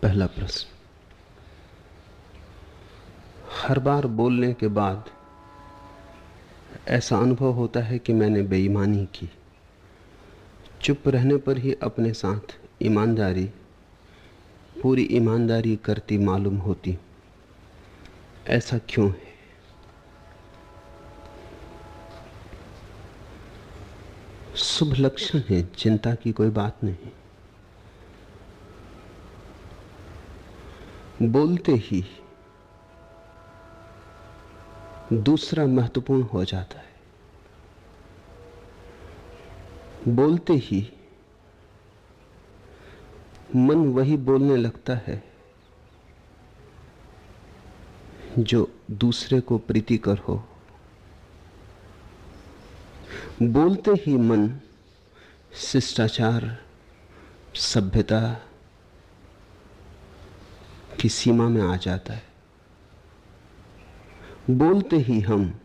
पहला प्रश्न। हर बार बोलने के बाद ऐसा अनुभव होता है कि मैंने बेईमानी की। चुप रहने पर ही अपने साथ ईमानदारी, पूरी ईमानदारी करती मालूम होती। ऐसा क्यों है? शुभ लक्षण है, चिंता की कोई बात नहीं। बोलते ही दूसरा महत्वपूर्ण हो जाता है। बोलते ही मन वही बोलने लगता है जो दूसरे को प्रीतिकर हो। बोलते ही मन शिष्टाचार, सभ्यता की सीमा में आ जाता है। बोलते ही हम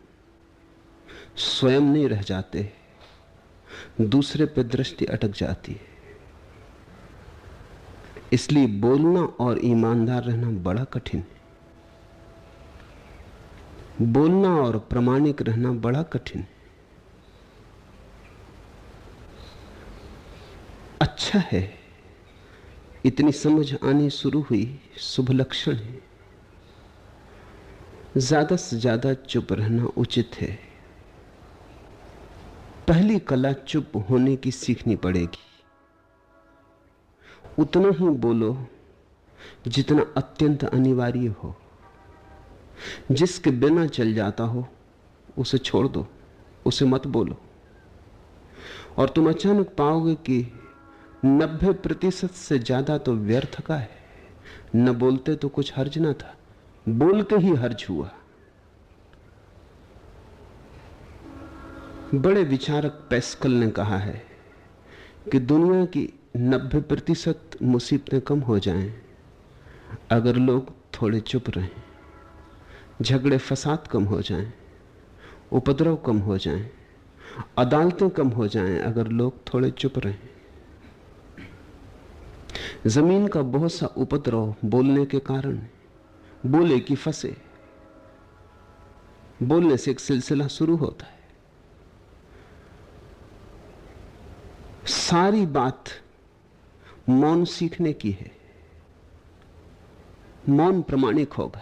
स्वयं नहीं रह जाते, दूसरे पर दृष्टि अटक जाती है। इसलिए बोलना और ईमानदार रहना बड़ा कठिन है। बोलना और प्रामाणिक रहना बड़ा कठिन है। अच्छा है, इतनी समझ आनी शुरू हुई, शुभ लक्षण है। ज्यादा से ज्यादा चुप रहना उचित है। पहली कला चुप होने की सीखनी पड़ेगी। उतना ही बोलो जितना अत्यंत अनिवार्य हो। जिसके बिना चल जाता हो उसे छोड़ दो, उसे मत बोलो। और तुम अचानक पाओगे कि 90% से ज्यादा तो व्यर्थ का है। न बोलते तो कुछ हर्ज ना था, बोल के ही हर्ज हुआ। बड़े विचारक पैस्कल ने कहा है कि दुनिया की 90% मुसीबतें कम हो जाएं अगर लोग थोड़े चुप रहें। झगड़े फसाद कम हो जाएं, उपद्रव कम हो जाएं, अदालतें कम हो जाएं अगर लोग थोड़े चुप रहें। जमीन का बहुत सा उपद्रव बोलने के कारण, बोले कि फंसे। बोलने से एक सिलसिला शुरू होता है। सारी बात मौन सीखने की है। मौन प्रामाणिक होगा,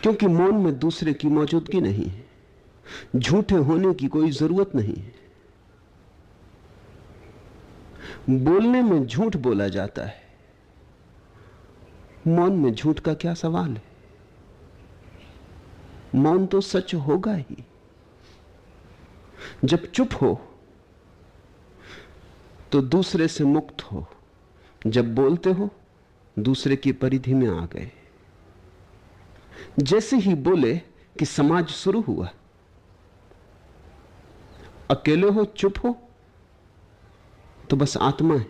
क्योंकि मौन में दूसरे की मौजूदगी नहीं है। झूठे होने की कोई जरूरत नहीं है। बोलने में झूठ बोला जाता है, मौन में झूठ का क्या सवाल है? मौन तो सच होगा ही। जब चुप हो तो दूसरे से मुक्त हो। जब बोलते हो दूसरे की परिधि में आ गए। जैसे ही बोले कि समाज शुरू हुआ। अकेले हो, चुप हो तो बस आत्मा है।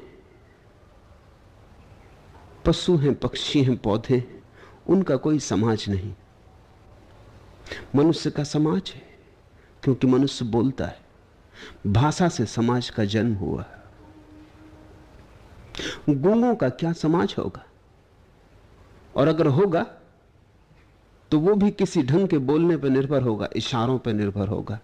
पशु हैं, पक्षी हैं, पौधे, उनका कोई समाज नहीं। मनुष्य का समाज है, क्योंकि मनुष्य बोलता है। भाषा से समाज का जन्म हुआ। गूंगों का क्या समाज होगा? और अगर होगा तो वो भी किसी ढंग के बोलने पर निर्भर होगा, इशारों पर निर्भर होगा।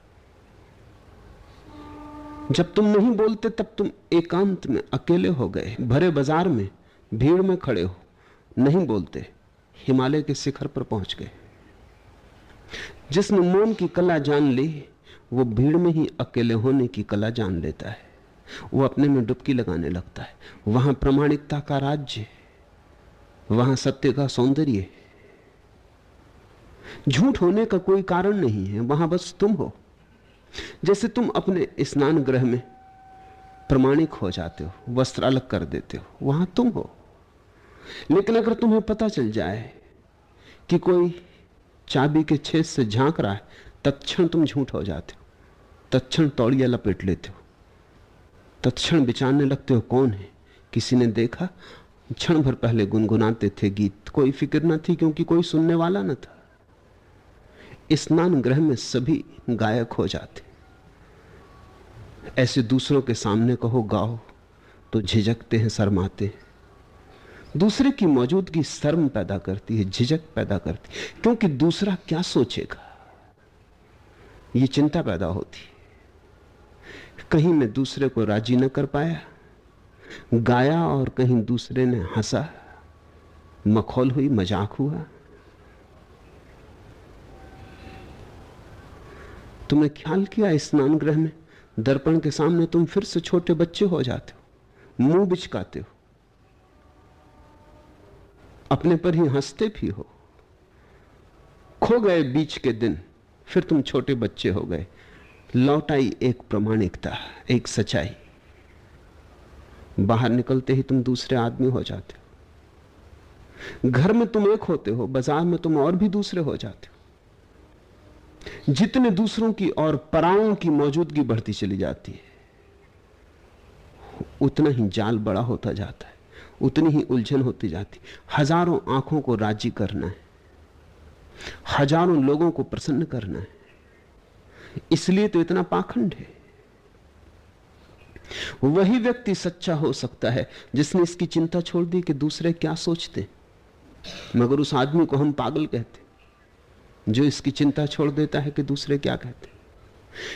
जब तुम नहीं बोलते तब तुम एकांत में अकेले हो गए, भरे बाजार में भीड़ में खड़े हो, नहीं बोलते, हिमालय के शिखर पर पहुंच गए। जिसने मौन की कला जान ली वो भीड़ में ही अकेले होने की कला जान लेता है। वो अपने में डुबकी लगाने लगता है। वहां प्रामाणिकता का राज्य है, वहां सत्य का सौंदर्य है। झूठ होने का कोई कारण नहीं है, वहां बस तुम हो। जैसे तुम अपने स्नान गृह में प्रामाणिक हो जाते हो, वस्त्र अलग कर देते हो, वहां तुम हो। लेकिन अगर तुम्हें पता चल जाए कि कोई चाबी के छेद से झांक रहा है, तत्क्षण तुम झूठ हो जाते हो। तत्क्षण तौलिया लपेट लेते हो, तत्क्षण विचारने लगते हो कौन है, किसी ने देखा। क्षण भर पहले गुनगुनाते थे गीत, कोई फिक्र न थी क्योंकि कोई सुनने वाला न था। स्नान गृह में सभी गायक हो जाते। ऐसे दूसरों के सामने कहो गाओ, तो झिझकते हैं, शर्माते हैं। दूसरे की मौजूदगी शर्म पैदा करती है, झिझक पैदा करती है, क्योंकि दूसरा क्या सोचेगा, ये चिंता पैदा होती है। कहीं मैं दूसरे को राजी न कर पाया, गाया, और कहीं दूसरे ने हंसा, मखौल हुई, मजाक हुआ। तुमने ख्याल किया स्नान गृह में दर्पण के सामने तुम फिर से छोटे बच्चे हो जाते हो, मुंह बिचकाते हो, अपने पर ही हंसते भी हो। खो गए बीच के दिन, फिर तुम छोटे बच्चे हो गए। लौट आई एक प्रामाणिकता, एक सच्चाई। बाहर निकलते ही तुम दूसरे आदमी हो जाते हो। घर में तुम एक होते हो, बाजार में तुम और भी दूसरे हो जाते हो। जितने दूसरों की और पराओं की मौजूदगी बढ़ती चली जाती है, उतना ही जाल बड़ा होता जाता है, उतनी ही उलझन होती जाती। हजारों आंखों को राजी करना है, हजारों लोगों को प्रसन्न करना है, इसलिए तो इतना पाखंड है। वही व्यक्ति सच्चा हो सकता है जिसने इसकी चिंता छोड़ दी कि दूसरे क्या सोचते, मगर उस आदमी को हम पागल कहते जो इसकी चिंता छोड़ देता है कि दूसरे क्या कहते।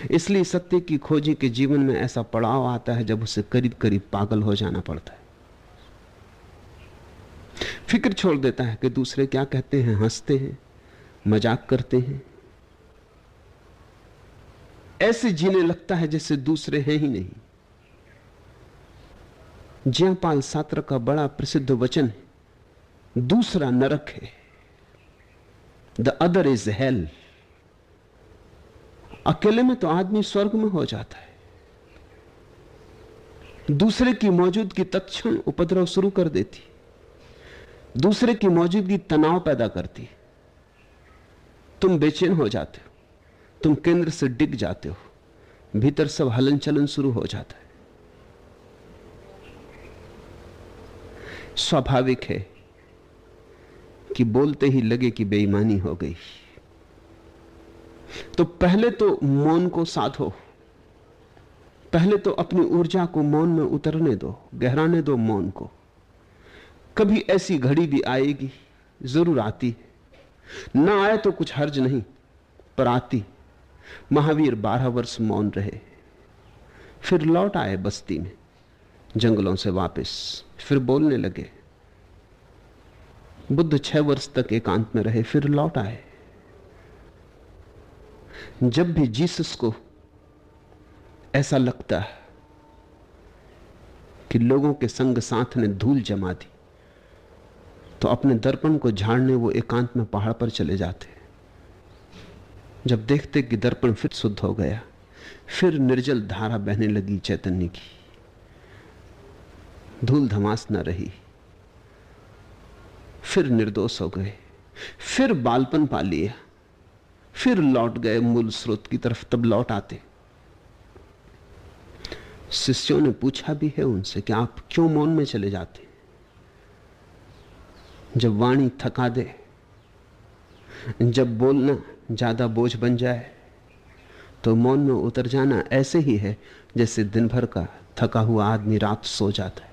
इसलिए सत्य की खोजी के जीवन में ऐसा पड़ाव आता है जब उसे करीब करीब पागल हो जाना पड़ता है। फिक्र छोड़ देता है कि दूसरे क्या कहते हैं, हंसते हैं, मजाक करते हैं। ऐसे जीने लगता है जैसे दूसरे हैं ही नहीं। जयपाल सात्र का बड़ा प्रसिद्ध वचन है, दूसरा नरक है, द अदर इज हेल। अकेले में तो आदमी स्वर्ग में हो जाता है, दूसरे की मौजूदगी तत्क्षण उपद्रव शुरू कर देती, दूसरे की मौजूदगी तनाव पैदा करती। तुम बेचैन हो जाते हो, तुम केंद्र से डिग जाते हो, भीतर सब हलन चलन शुरू हो जाता है। स्वाभाविक है कि बोलते ही लगे कि बेईमानी हो गई। तो पहले तो मौन को साधो, पहले तो अपनी ऊर्जा को मौन में उतरने दो, गहराने दो मौन को। कभी ऐसी घड़ी भी आएगी, जरूर आती है, ना आए तो कुछ हर्ज नहीं, पर आती। महावीर 12 वर्ष मौन रहे, फिर लौट आए बस्ती में, जंगलों से वापस, फिर बोलने लगे। बुद्ध 6 वर्ष तक एकांत में रहे, फिर लौट आए। जब भी जीसस को ऐसा लगता है कि लोगों के संग साथ ने धूल जमा दी, तो अपने दर्पण को झाड़ने वो एकांत में पहाड़ पर चले जाते। जब देखते कि दर्पण फिर शुद्ध हो गया, फिर निर्जल धारा बहने लगी चैतन्य की, धूल धमास न रही, फिर निर्दोष हो गए, फिर बालपन पा लिया, फिर लौट गए मूल स्रोत की तरफ। तब लौट आते। शिष्यों ने पूछा भी है उनसे कि आप क्यों मौन में चले जाते? जब वाणी थका दे, जब बोलना ज्यादा बोझ बन जाए, तो मौन में उतर जाना ऐसे ही है जैसे दिन भर का थका हुआ आदमी रात सो जाता है।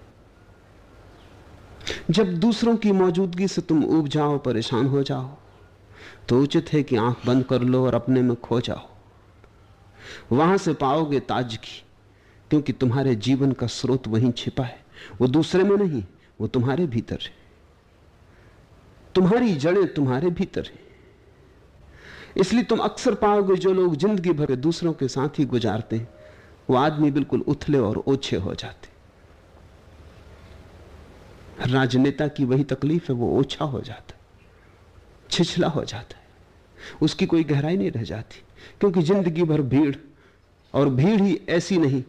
जब दूसरों की मौजूदगी से तुम ऊब जाओ, परेशान हो जाओ, तो उचित है कि आंख बंद कर लो और अपने में खो जाओ। वहां से पाओगे ताजगी, क्योंकि तुम्हारे जीवन का स्रोत वहीं छिपा है। वो दूसरे में नहीं, वो तुम्हारे भीतर है। तुम्हारी जड़ें तुम्हारे भीतर है। इसलिए तुम अक्सर पाओगे जो लोग जिंदगी भर दूसरों के साथ ही गुजारते हैं, वो आदमी बिल्कुल उथले और ओछे हो जाते। राजनेता की वही तकलीफ है, वो ओछा हो जाता, छिछला हो जाता है, उसकी कोई गहराई नहीं रह जाती, क्योंकि जिंदगी भर भीड़, और भीड़ ही ऐसी नहीं,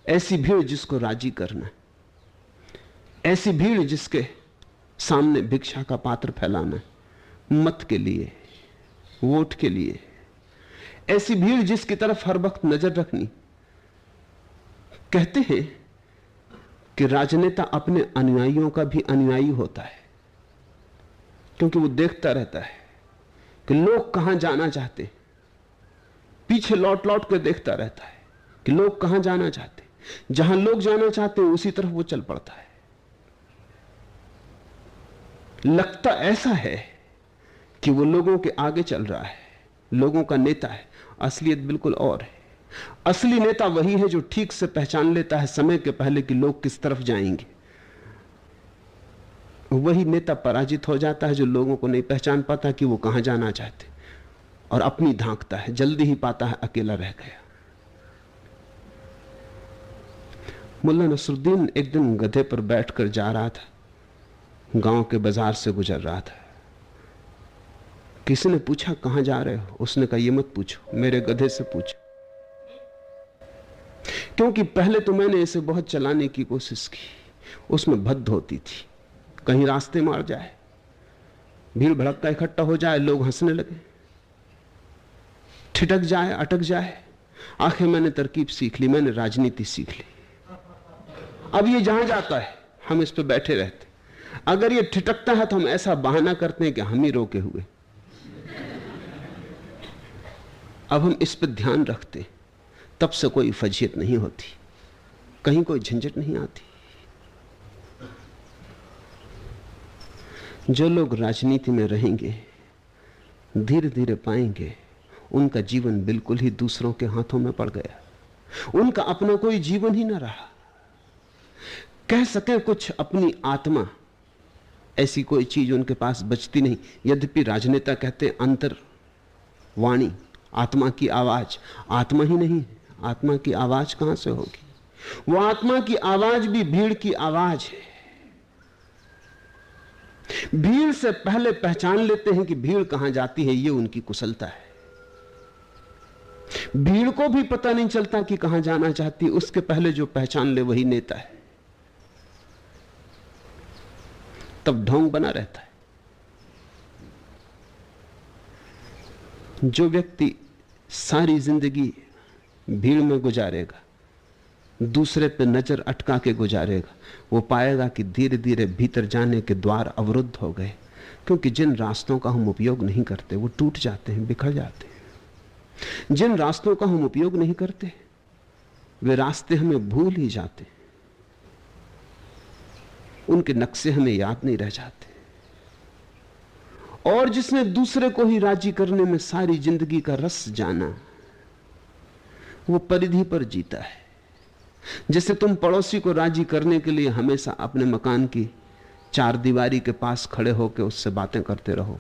ऐसी भीड़ जिसको राजी करना, ऐसी भीड़ जिसके सामने भिक्षा का पात्र फैलाना, मत के लिए, वोट के लिए, ऐसी भीड़ जिसकी तरफ हर वक्त नजर रखनी। कहते हैं कि राजनेता अपने अनुयायियों का भी अनुयायी होता है, क्योंकि वो देखता रहता है कि लोग कहां जाना चाहते, पीछे लौट लौट कर देखता रहता है कि लोग कहां जाना चाहते, जहां लोग जाना चाहते हैं उसी तरफ वो चल पड़ता है। लगता ऐसा है कि वो लोगों के आगे चल रहा है, लोगों का नेता है, असलियत बिल्कुल और है। असली नेता वही है जो ठीक से पहचान लेता है समय के पहले कि लोग किस तरफ जाएंगे। वही नेता पराजित हो जाता है जो लोगों को नहीं पहचान पाता कि वो कहां जाना चाहते और अपनी धांकता है, जल्दी ही पाता है अकेला रह गया। मुल्ला नसरुद्दीन एक दिन गधे पर बैठकर जा रहा था, गांव के बाजार से गुजर रहा था। किसी ने पूछा कहां जा रहे हो? उसने कहा ये मत पूछो, मेरे गधे से पूछो, क्योंकि पहले तो मैंने इसे बहुत चलाने की कोशिश की, उसमें भद्द होती थी, कहीं रास्ते मार जाए, भीड़ भड़का इकट्ठा हो जाए, लोग हंसने लगे, ठिठक जाए, अटक जाए। आखिर मैंने तरकीब सीख ली, मैंने राजनीति सीख ली। अब ये जहां जाता है हम इस पे बैठे रहते, अगर ये ठिठकता है तो हम ऐसा बहाना करते हैं कि हम ही रोके हुए। अब हम इस पे ध्यान रखते, तब से कोई फजीयत नहीं होती, कहीं कोई झंझट नहीं आती। जो लोग राजनीति में रहेंगे धीरे धीरे पाएंगे उनका जीवन बिल्कुल ही दूसरों के हाथों में पड़ गया, उनका अपना कोई जीवन ही ना रहा। कह सके कुछ अपनी आत्मा, ऐसी कोई चीज उनके पास बचती नहीं। यद्यपि राजनेता कहते अंतर्वाणी, आत्मा की आवाज, आत्मा ही नहीं, आत्मा की आवाज कहां से होगी? वो आत्मा की आवाज भी भीड़ की आवाज है। भीड़ से पहले पहचान लेते हैं कि भीड़ कहां जाती है, ये उनकी कुशलता है। भीड़ को भी पता नहीं चलता कि कहां जाना चाहती, उसके पहले जो पहचान ले वही नेता है, तब ढोंग बना रहता है। जो व्यक्ति सारी जिंदगी भीड़ में गुजारेगा, दूसरे पे नजर अटका के गुजारेगा, वो पाएगा कि धीरे धीरे भीतर जाने के द्वार अवरुद्ध हो गए, क्योंकि जिन रास्तों का हम उपयोग नहीं करते वो टूट जाते हैं, बिखर जाते हैं। जिन रास्तों का हम उपयोग नहीं करते वे रास्ते हमें भूल ही जाते, उनके नक्शे हमें याद नहीं रह जाते। और जिसने दूसरे को ही राजी करने में सारी जिंदगी का रस जाना, वो परिधि पर जीता है। जैसे तुम पड़ोसी को राजी करने के लिए हमेशा अपने मकान की चार दीवारी के पास खड़े होकर उससे बातें करते रहो,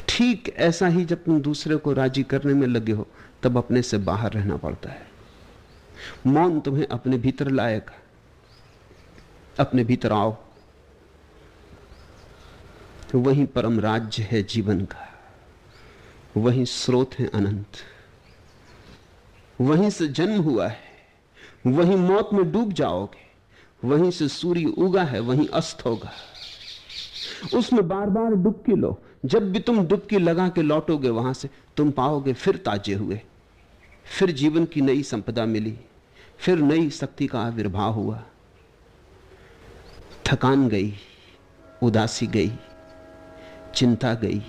ठीक ऐसा ही जब तुम दूसरे को राजी करने में लगे हो तब अपने से बाहर रहना पड़ता है। मौन तुम्हें अपने भीतर लाएगा, अपने भीतर आओ, वही परम राज्य है जीवन का, वही स्रोत है अनंत, वहीं से जन्म हुआ है, वहीं मौत में डूब जाओगे, वहीं से सूर्य उगा है, वहीं अस्त होगा। उसमें बार बार डुबकी लो, जब भी तुम डुबकी लगा के लौटोगे वहां से तुम पाओगे फिर ताजे हुए, फिर जीवन की नई संपदा मिली, फिर नई शक्ति का आविर्भाव हुआ। थकान गई, उदासी गई, चिंता गई।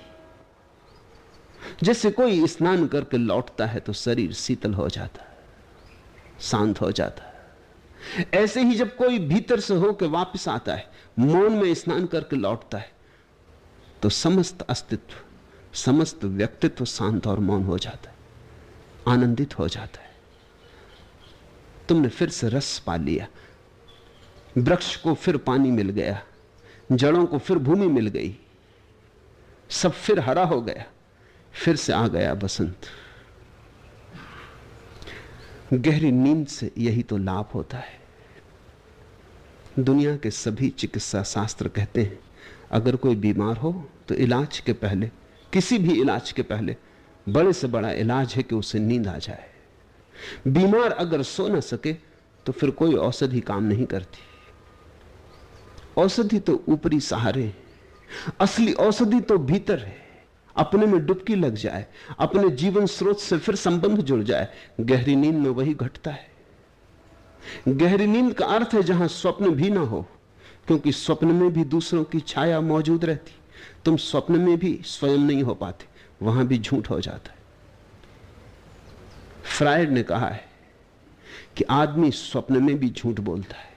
जैसे कोई स्नान करके लौटता है तो शरीर शीतल हो जाता है, शांत हो जाता है। ऐसे ही जब कोई भीतर से होकर वापस आता है, मौन में स्नान करके लौटता है, तो समस्त अस्तित्व, समस्त व्यक्तित्व शांत और मौन हो जाता है, आनंदित हो जाता है। तुमने फिर से रस पा लिया, वृक्ष को फिर पानी मिल गया, जड़ों को फिर भूमि मिल गई, सब फिर हरा हो गया, फिर से आ गया बसंत। गहरी नींद से यही तो लाभ होता है। दुनिया के सभी चिकित्सा शास्त्र कहते हैं अगर कोई बीमार हो तो इलाज के पहले, किसी भी इलाज के पहले बड़े से बड़ा इलाज है कि उसे नींद आ जाए। बीमार अगर सो न सके तो फिर कोई औषधि काम नहीं करती। औषधि तो ऊपरी सहारे, असली औषधि तो भीतर है। अपने में डुबकी लग जाए, अपने जीवन स्रोत से फिर संबंध जुड़ जाए। गहरी नींद में वही घटता है। गहरी नींद का अर्थ है जहां स्वप्न भी ना हो, क्योंकि स्वप्न में भी दूसरों की छाया मौजूद रहती। तुम स्वप्न में भी स्वयं नहीं हो पाते, वहां भी झूठ हो जाता है। फ्रायड ने कहा है कि आदमी स्वप्न में भी झूठ बोलता है।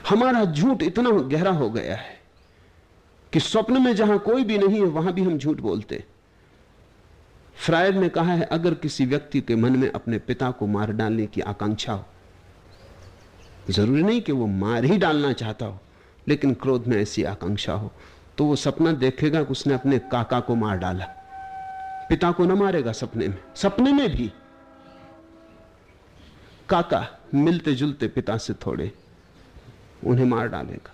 हमारा झूठ इतना गहरा हो गया है कि स्वप्न में जहां कोई भी नहीं है वहां भी हम झूठ बोलते हैं। फ्रायड ने कहा है, अगर किसी व्यक्ति के मन में अपने पिता को मार डालने की आकांक्षा हो, जरूरी नहीं कि वो मार ही डालना चाहता हो, लेकिन क्रोध में ऐसी आकांक्षा हो, तो वो सपना देखेगा कि उसने अपने काका को मार डाला। पिता को न मारेगा सपने में, सपने में भी काका मिलते जुलते पिता से थोड़े, उन्हें मार डालेगा।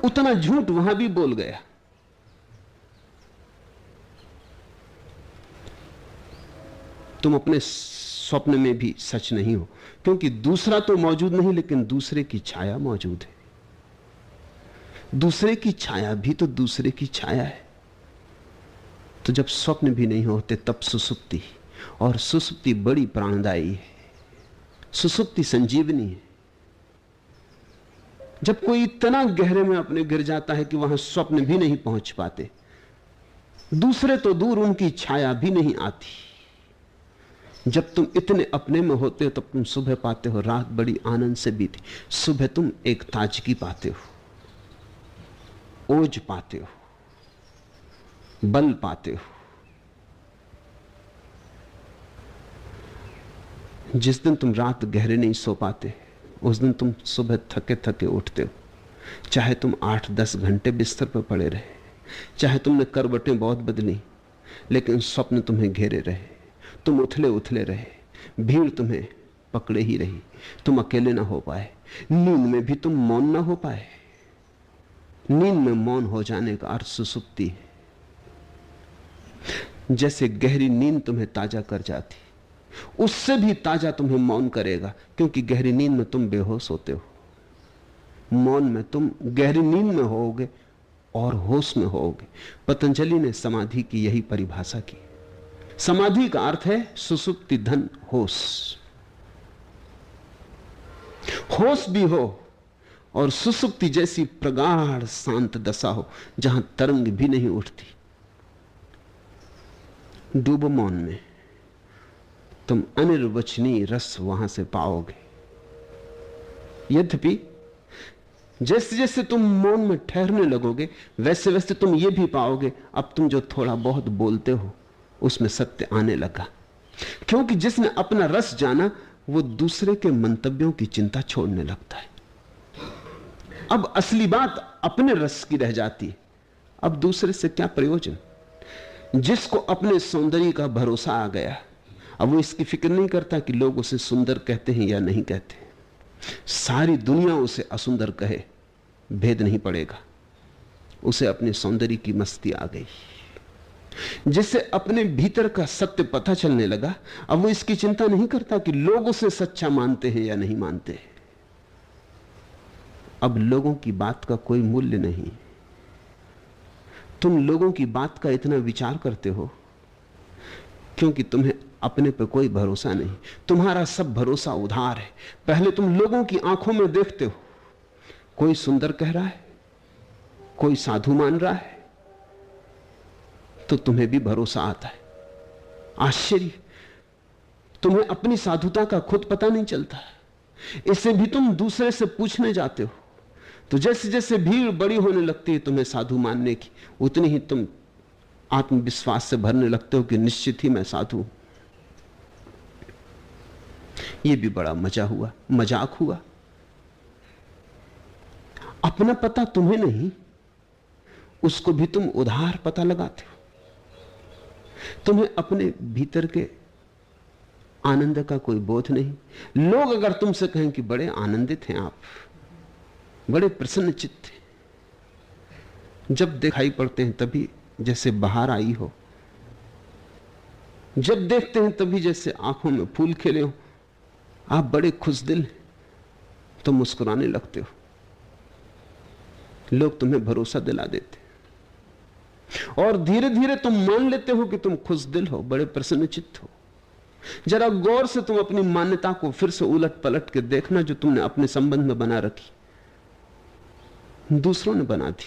उतना झूठ वहां भी बोल गया। तुम अपने स्वप्न में भी सच नहीं हो, क्योंकि दूसरा तो मौजूद नहीं, लेकिन दूसरे की छाया मौजूद है। दूसरे की छाया भी तो दूसरे की छाया है। तो जब स्वप्न भी नहीं होते तब सुसुप्ति, और सुसुप्ति बड़ी प्राणदायी है। सुसुप्ति संजीवनी है। जब कोई इतना गहरे में अपने गिर जाता है कि वहां स्वप्न भी नहीं पहुंच पाते, दूसरे तो दूर, उनकी छाया भी नहीं आती। जब तुम इतने अपने में होते हो तब तुम सुबह पाते हो रात बड़ी आनंद से बीती। सुबह तुम एक ताजगी पाते हो, ओज पाते हो, बल पाते हो। जिस दिन तुम रात गहरे नहीं सो पाते, उस दिन तुम सुबह थके थके उठते हो। चाहे तुम 8-10 घंटे बिस्तर पर पड़े रहे, चाहे तुमने करवटें बहुत बदली, लेकिन स्वप्न तुम्हें घेरे रहे। तुम उथले उथले रहे, भीड़ तुम्हें पकड़े ही रही, तुम अकेले ना हो पाए। नींद में भी तुम मौन ना हो पाए। नींद में मौन हो जाने का अर्थ सुसुप्ति है। जैसे गहरी नींद तुम्हें ताजा कर जाती, उससे भी ताजा तुम्हें मौन करेगा, क्योंकि गहरी नींद में तुम बेहोश होते हो। मौन में तुम गहरी नींद में होोगे और होश में होोगे। पतंजलि ने समाधि की यही परिभाषा की। समाधि का अर्थ है सुसुप्ति धन होश। होश भी हो और सुसुप्ति जैसी प्रगाढ़ शांत दशा हो, जहां तरंग भी नहीं उठती। डूबो मौन में, तुम अनिर्वचनीय रस वहां से पाओगे। यद्यपि जैसे जैसे तुम मौन में ठहरने लगोगे, वैसे वैसे तुम ये भी पाओगे, अब तुम जो थोड़ा बहुत बोलते हो उसमें सत्य आने लगा। क्योंकि जिसने अपना रस जाना, वो दूसरे के मंतव्यों की चिंता छोड़ने लगता है। अब असली बात अपने रस की रह जाती है। अब दूसरे से क्या प्रयोजन। जिसको अपने सौंदर्य का भरोसा आ गया, अब वो इसकी फिक्र नहीं करता कि लोग उसे सुंदर कहते हैं या नहीं कहते। सारी दुनिया उसे असुंदर कहे, भेद नहीं पड़ेगा, उसे अपने सौंदर्य की मस्ती आ गई। जिसे अपने भीतर का सत्य पता चलने लगा, अब वो इसकी चिंता नहीं करता कि लोग उसे सच्चा मानते हैं या नहीं मानते। अब लोगों की बात का कोई मूल्य नहीं। तुम लोगों की बात का इतना विचार करते हो क्योंकि तुम्हें अपने पे कोई भरोसा नहीं। तुम्हारा सब भरोसा उधार है। पहले तुम लोगों की आंखों में देखते हो, कोई सुंदर कह रहा है, कोई साधु मान रहा है, तो तुम्हें भी भरोसा आता है। आश्चर्य, तुम्हें अपनी साधुता का खुद पता नहीं चलता। इसे भी तुम दूसरे से पूछने जाते हो। तो जैसे जैसे भीड़ बड़ी होने लगती है तुम्हें साधु मानने की, उतनी ही तुम आत्मविश्वास से भरने लगते हो कि निश्चित ही मैं साधु हूं। यह भी बड़ा मजाक हुआ। अपना पता तुम्हें नहीं, उसको भी तुम उधार पता लगाते हो। तुम्हें अपने भीतर के आनंद का कोई बोध नहीं। लोग अगर तुमसे कहें कि बड़े आनंदित हैं आप, बड़े प्रसन्न चित्त हैं, जब दिखाई पड़ते हैं तभी जैसे बाहर आई हो, जब देखते हैं तभी जैसे आंखों में फूल खिले हो, आप बड़े खुश दिल हैं, तो मुस्कुराने लगते हो। लोग तुम्हें भरोसा दिला देते और धीरे धीरे तुम मान लेते हो कि तुम खुश दिल हो, बड़े प्रसन्न चित्त हो। जरा गौर से तुम अपनी मान्यता को फिर से उलट पलट के देखना, जो तुमने अपने संबंध में बना रखी, दूसरों ने बना दी।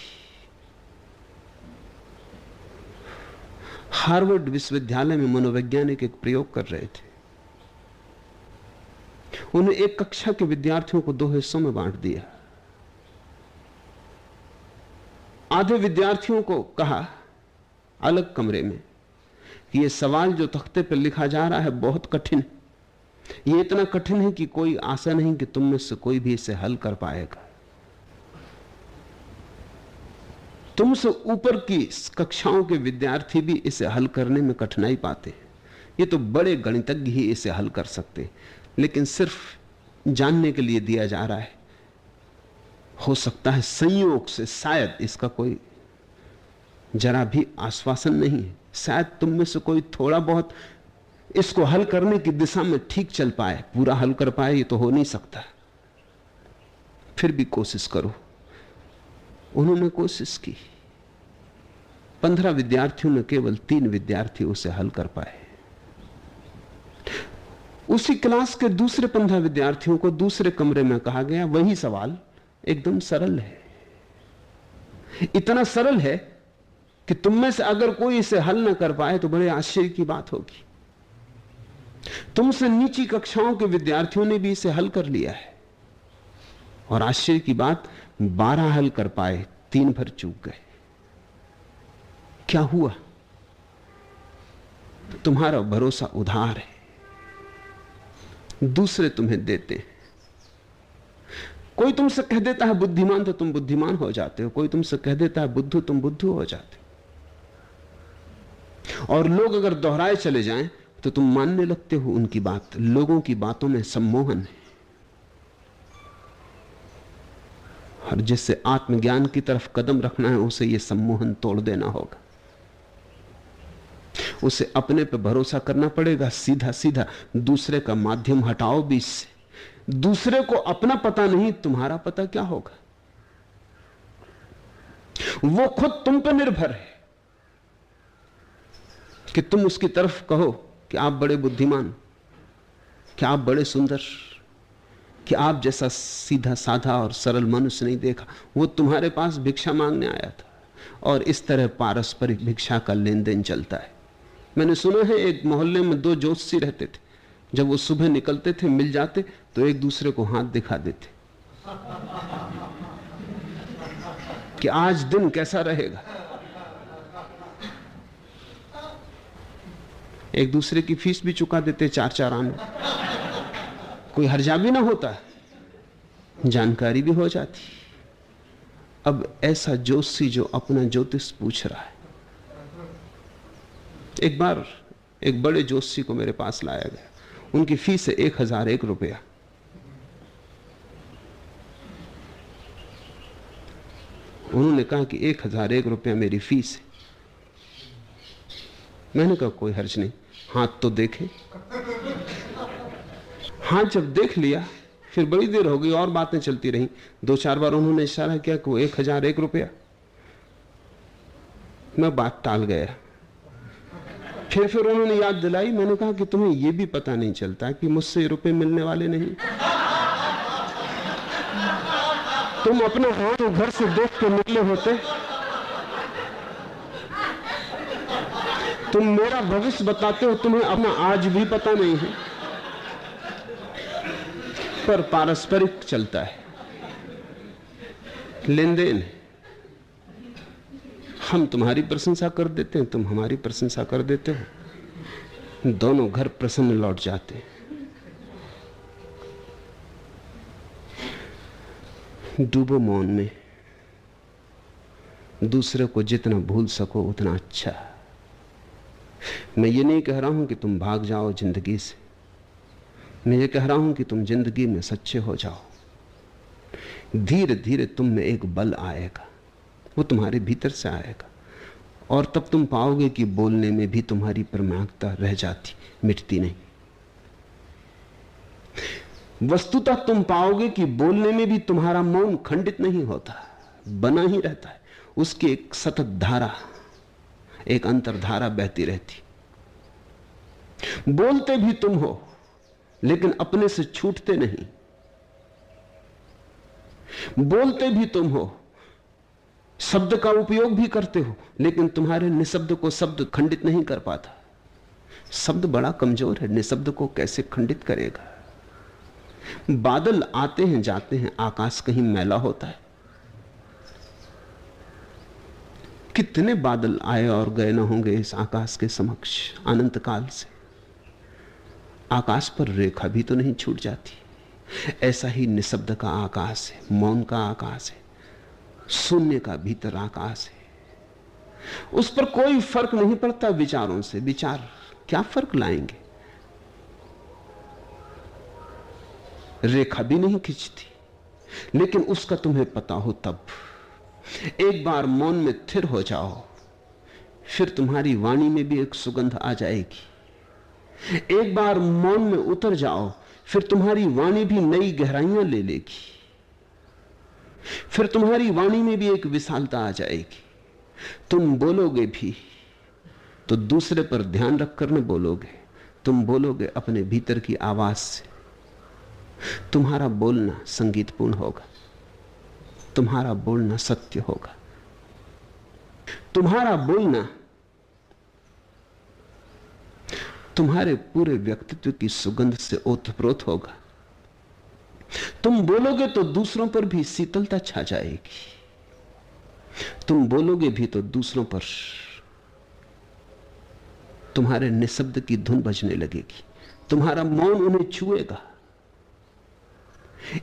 हार्वर्ड विश्वविद्यालय में मनोवैज्ञानिक एक प्रयोग कर रहे थे। उन्हें एक कक्षा के विद्यार्थियों को 2 हिस्सों में बांट दिया। आधे विद्यार्थियों को कहा अलग कमरे में कि यह सवाल जो तख्ते पर लिखा जा रहा है बहुत कठिन है। यह इतना कठिन है कि कोई आशा नहीं कि तुम में से कोई भी इसे हल कर पाएगा। तुमसे ऊपर की कक्षाओं के विद्यार्थी भी इसे हल करने में कठिनाई पाते हैं। ये तो बड़े गणितज्ञ ही इसे हल कर सकते, लेकिन सिर्फ जानने के लिए दिया जा रहा है। हो सकता है संयोग से शायद इसका कोई जरा भी आश्वासन नहीं है। शायद तुम में से कोई थोड़ा बहुत इसको हल करने की दिशा में ठीक चल पाए, पूरा हल कर पाए ये तो हो नहीं सकता। फिर भी कोशिश करो। उन्होंने कोशिश की। 15 विद्यार्थियों में केवल 3 विद्यार्थी उसे हल कर पाए। उसी क्लास के दूसरे 15 विद्यार्थियों को दूसरे कमरे में कहा गया वही सवाल एकदम सरल है। इतना सरल है कि तुम में से अगर कोई इसे हल ना कर पाए तो बड़े आश्चर्य की बात होगी। तुमसे नीची कक्षाओं के विद्यार्थियों ने भी इसे हल कर लिया है, और आश्चर्य की बात 12 हल कर पाए, 3 भर चूक गए। क्या हुआ? तुम्हारा भरोसा उधार है, दूसरे तुम्हें देते हैं। कोई तुमसे कह देता है बुद्धिमान तो तुम बुद्धिमान हो जाते हो, कोई तुमसे कह देता है बुद्धू तुम बुद्धू हो जाते हो। और लोग अगर दोहराए चले जाएं तो तुम मानने लगते हो उनकी बात। लोगों की बातों में सम्मोहन है, और जिससे आत्मज्ञान की तरफ कदम रखना है उसे यह सम्मोहन तोड़ देना होगा। उसे अपने पे भरोसा करना पड़ेगा। सीधा सीधा दूसरे का माध्यम हटाओ बीच से। दूसरे को अपना पता नहीं, तुम्हारा पता क्या होगा? वो खुद तुम पर निर्भर है कि तुम उसकी तरफ कहो कि आप बड़े बुद्धिमान, कि आप बड़े सुंदर, कि आप जैसा सीधा साधा और सरल मनुष्य नहीं देखा। वो तुम्हारे पास भिक्षा मांगने आया था, और इस तरह पारस्परिक भिक्षा का लेन देन चलता है। मैंने सुना है एक मोहल्ले में 2 ज्योतिषी रहते थे। जब वो सुबह निकलते थे, मिल जाते तो एक दूसरे को हाथ दिखा देते कि आज दिन कैसा रहेगा। एक दूसरे की फीस भी चुका देते 4-4 आने। कोई हर्जा भी ना होता, जानकारी भी हो जाती। अब ऐसा ज्योतिषी जो अपना ज्योतिष पूछ रहा है। एक बार एक बड़े ज्योतिषी को मेरे पास लाया गया। उनकी फीस है 1001 रुपया। उन्होंने कहा कि 1001 रुपया मेरी फीस है। मैंने कहा कोई हर्ज नहीं, हाथ तो देखे। हाथ जब देख लिया फिर बड़ी देर हो गई और बातें चलती रहीं। 2-4 बार उन्होंने इशारा किया कि वो 1001 रुपया। मैं बात टाल गया। फिर उन्होंने याद दिलाई। मैंने कहा कि तुम्हें यह भी पता नहीं चलता कि मुझसे रुपए मिलने वाले नहीं। तुम अपने हाथ घर से देख के निकले होते। तुम मेरा भविष्य बताते हो, तुम्हें अपना आज भी पता नहीं है। पर पारस्परिक चलता है, लेन देन है। हम तुम्हारी प्रशंसा कर देते हैं, तुम हमारी प्रशंसा कर देते हो। दोनों घर प्रसन्न लौट जाते हैं। डूबो मौन में। दूसरे को जितना भूल सको उतना अच्छा। मैं ये नहीं कह रहा हूं कि तुम भाग जाओ जिंदगी से। मैं ये कह रहा हूं कि तुम जिंदगी में सच्चे हो जाओ। धीरे धीरे तुम में एक बल आएगा, वो तुम्हारे भीतर से आएगा, और तब तुम पाओगे कि बोलने में भी तुम्हारी प्रमाणिकता रह जाती, मिटती नहीं। वस्तुतः तुम पाओगे कि बोलने में भी तुम्हारा मौन खंडित नहीं होता, बना ही रहता है। उसकी एक सतत धारा, एक अंतर्धारा बहती रहती। बोलते भी तुम हो लेकिन अपने से छूटते नहीं। शब्द का उपयोग भी करते हो, लेकिन तुम्हारे निशब्द को शब्द खंडित नहीं कर पाता। शब्द बड़ा कमजोर है, निशब्द को कैसे खंडित करेगा? बादल आते हैं जाते हैं, आकाश कहीं मैला होता है? कितने बादल आए और गए न होंगे इस आकाश के समक्ष अनंत काल से। आकाश पर रेखा भी तो नहीं छूट जाती। ऐसा ही निशब्द का आकाश है, मौन का आकाश है, शून्य का भीतर आकाश है। उस पर कोई फर्क नहीं पड़ता विचारों से। विचार क्या फर्क लाएंगे? रेखा भी नहीं खींचती, लेकिन उसका तुम्हें पता हो तब। एक बार मौन में स्थिर हो जाओ, फिर तुम्हारी वाणी में भी एक सुगंध आ जाएगी। एक बार मौन में उतर जाओ, फिर तुम्हारी वाणी भी नई गहराइयां ले लेगी। फिर तुम्हारी वाणी में भी एक विशालता आ जाएगी। तुम बोलोगे भी तो दूसरे पर ध्यान रखकर न बोलोगे, तुम बोलोगे अपने भीतर की आवाज से। तुम्हारा बोलना संगीतपूर्ण होगा, तुम्हारा बोलना सत्य होगा, तुम्हारा बोलना तुम्हारे पूरे व्यक्तित्व की सुगंध से ओतप्रोत होगा। तुम बोलोगे तो दूसरों पर भी शीतलता छा जाएगी। तुम बोलोगे भी तो दूसरों पर तुम्हारे निशब्द की धुन बजने लगेगी। तुम्हारा मौन उन्हें छुएगा।